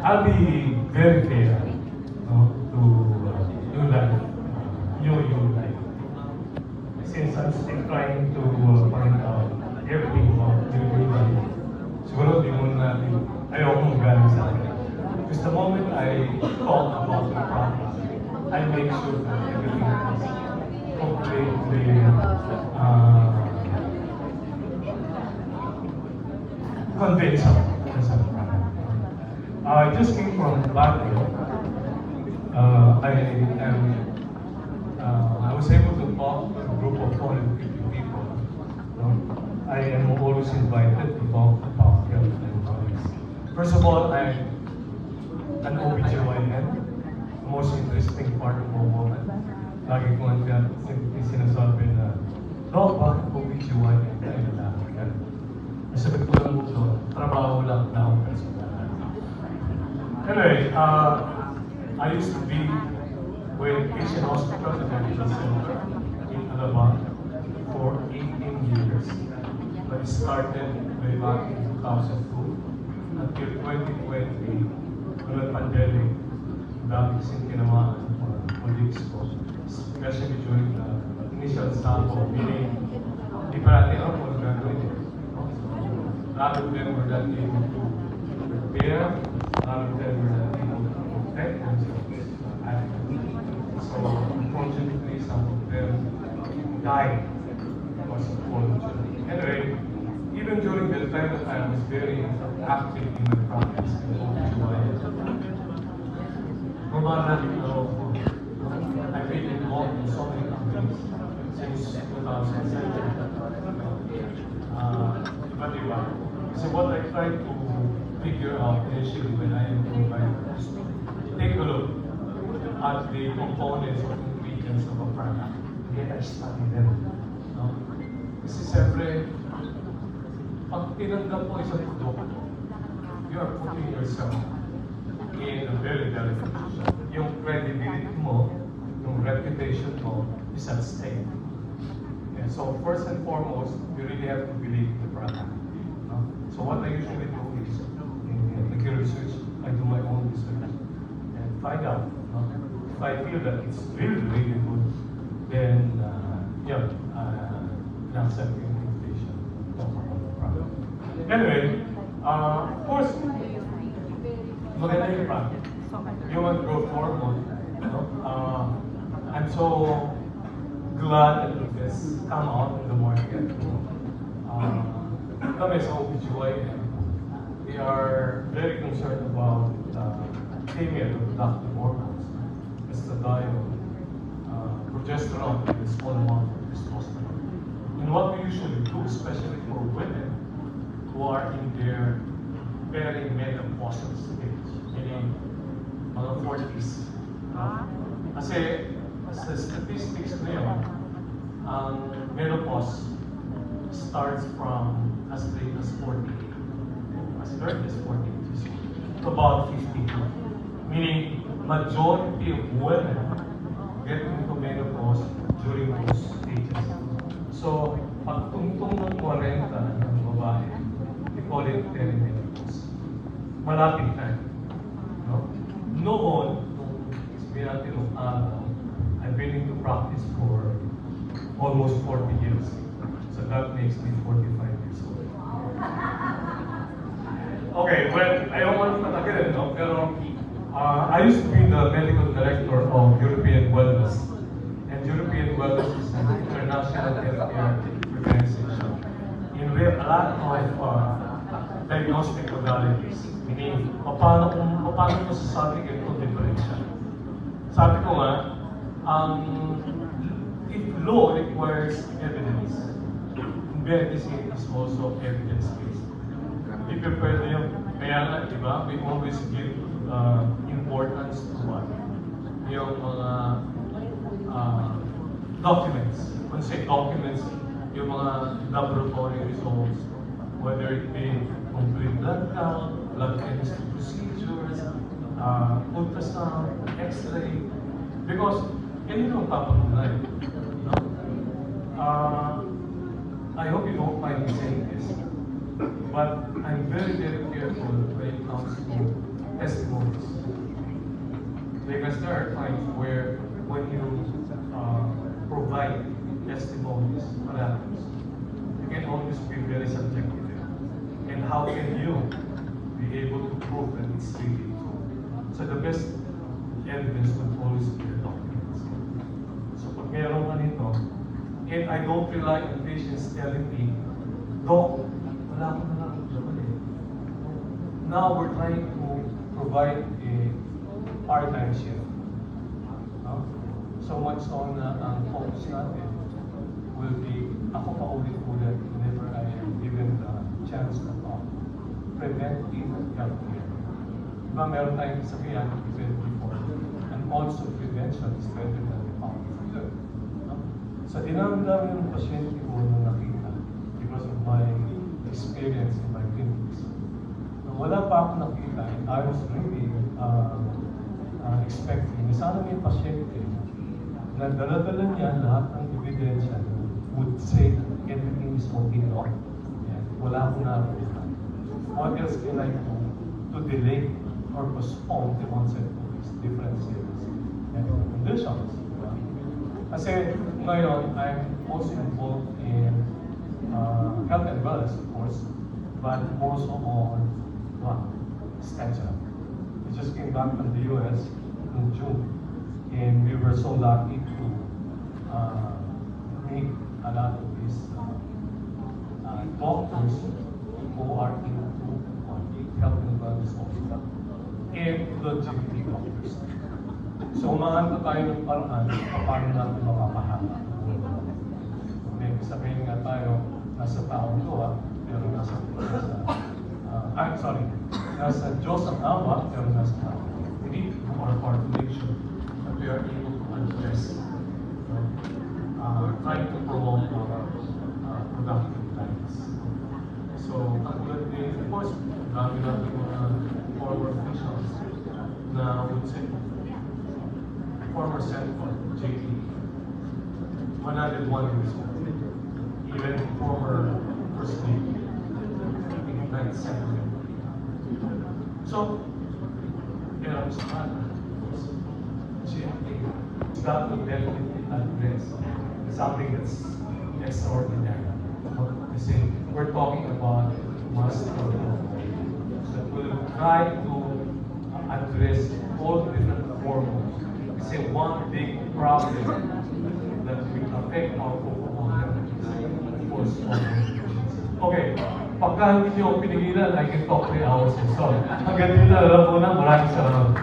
I'll be very fair, no, to your life, your life. Since I'm still trying to find out everything about your life, siguro di mo natin, ayokong galing sa akin. Because the moment I talk about the problem, I make sure that everything is completely convincing. I just came from Baguio. I was able to talk to a group of 450 people. No? I am always invited to talk about health and wellness. First of all, I'm an OBGYN, the most interesting part of a woman. Lagi ko nga sinasabi na, Doc, bakit OBGYN tayo na lang? Sabi ko lang mo, trabaho lang na ako personal. Anyway, I used to be with Asian Hospital and Medical Center in Alabang for 18 years. But it started way back in 2002 until 2020, when the pandemic, dami kasing tinamaan for colleagues ko, especially during the initial sample, meaning hindi pa natin alam kung ano gagawin. A lot of them were not able to prepare. A lot of them were not able to protect themselves adequately. So unfortunately, some of them died because of pollution. Anyway, even during the time that I was very active in my practice in OBGYN, I've been involved in so many companies since 2007. So what I tried to figure out initially when I entered my is take a look at the components or ingredients of a product. Then I study them. No? Kasi siyempre, pag tinanggap mo isang produkto, you are putting yourself in a very delicate position. Yung credibility mo, yung reputation mo is at stake. And so first and foremost, you really have to believe the product. No? So what I usually do is, in the research, I do my own research and find out. No? If I feel that it's really, really good, then that's an invitation to talk about the product. Anyway, of course, maganda yung product. Human growth hormone. No? I'm so glad that it has come out in the market. Kami sa OBGYN, we are very concerned about female reproductive hormones, estradiol, progesterone, and a small amount of testosterone. And what we usually do, especially for women who are in their perimenopausal stage, meaning mga 40s. Kasi sa statistics ngayon, ang menopause starts from as late as 40, as early as 40, to about 50. Meaning, majority of women get into menopause during those stages. So, pag tungtong ng 40 ng babae, we call it perimenopause. Malapit na. No? Noon, sabihin natin ng araw, I've been into practice for almost 40 years. So that makes me 45 years old. Okay, well, I don't want to again, no? Pero I used to be the medical director of European Wellness. And European Wellness is an international healthcare organization. And we have a lot of diagnostic modalities. Meaning, paano mo sasabi ito differential? Sabi ko nga, if law requires evidence, medicine is also evidence-based. Hindi pa pwede yung, kaya nga, di ba, we always give importance to what? Yung mga documents. When I say documents, yung mga laboratory results, whether it be complete blood count, blood chemistry procedures, ultrasound, X-ray, because yun yung papatunay. No? I hope you don't mind me saying this, but I'm very, very careful when it comes to testimony. because there are times where when you provide testimonies, what happens? You can always be very subjective. And how can you be able to prove that it's really true? So the best evidence would always be the documents. So pag meron ka nito, and I don't rely on patients telling me, Doc, wala akong nararamdaman eh. Now we're trying to provide a part-time shift. No? So much so na ang focus natin will be, ako pa ulit-ulit whenever I am given the chance to talk, preventive healthcare. Diba meron tayong kasabihan, prevent before, and also prevention is better than the power of cure. No? Sa dinami-dami ng pasyente ko na nakita, because of my experience in my clinics, wala pa ako nakita, and I was really expecting, sana may pasyente na dala-dala niya lahat ng ebidensya would say that everything is okay now. Wala akong nakita. What else can I do to delay or postpone the onset of these different series and conditions? Kasi ngayon, I'm also involved in health and wellness, of course, but also on stem cell. We just came back from the US in June, and we were so lucky to meet a lot of these doctors who are into health and wellness also, and the GP doctors. So umahan tayo ng paraan kung paano natin mapapahama. May sabihin nga tayo, nasa taong luwa, pero nasa Diyos ang awa, pero nasa tao. We need to do our part to make sure that we are able to address, trying to promote productive lives. So, katulad din, of course, dami natin mga former officials na would say, former Senator JT, 101 years old, even former First Lady, in 97. So, it's not, that will definitely address something that's extraordinary. Kasi we're talking about mass that will try to address all different hormones. Kasi one big problem that will affect our overall health is, of course, hormone deficiency. Okay, pagka hindi nyo pinigilan, I can talk 3 hours. Sorry. Hanggang dito na lang po na. Maraming salamat.